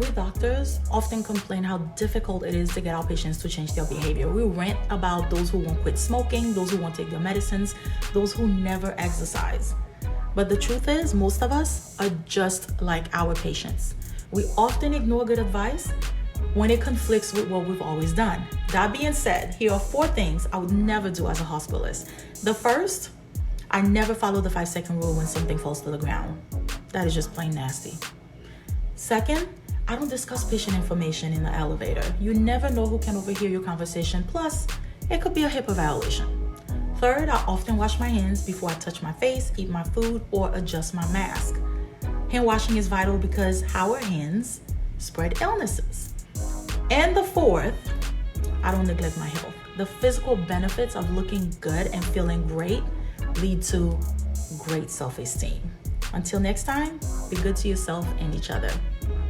we doctors often complain how difficult it is to get our patients to change their behavior. We rant about those who won't quit smoking, those who won't take their medicines, those who never exercise. But the truth is, most of us are just like our patients. We often ignore good advice when it conflicts with what we've always done. That being said, here are 4 things I would never do as a hospitalist. The first, I never follow the 5-second rule when something falls to the ground. That is just plain nasty. Second, I don't discuss patient information in the elevator. You never know who can overhear your conversation. Plus, it could be a HIPAA violation. Third, I often wash my hands before I touch my face, eat my food, or adjust my mask. Hand washing is vital because our hands spread illnesses. And the fourth, I don't neglect my health. The physical benefits of looking good and feeling great lead to great self-esteem. Until next time, be good to yourself and each other.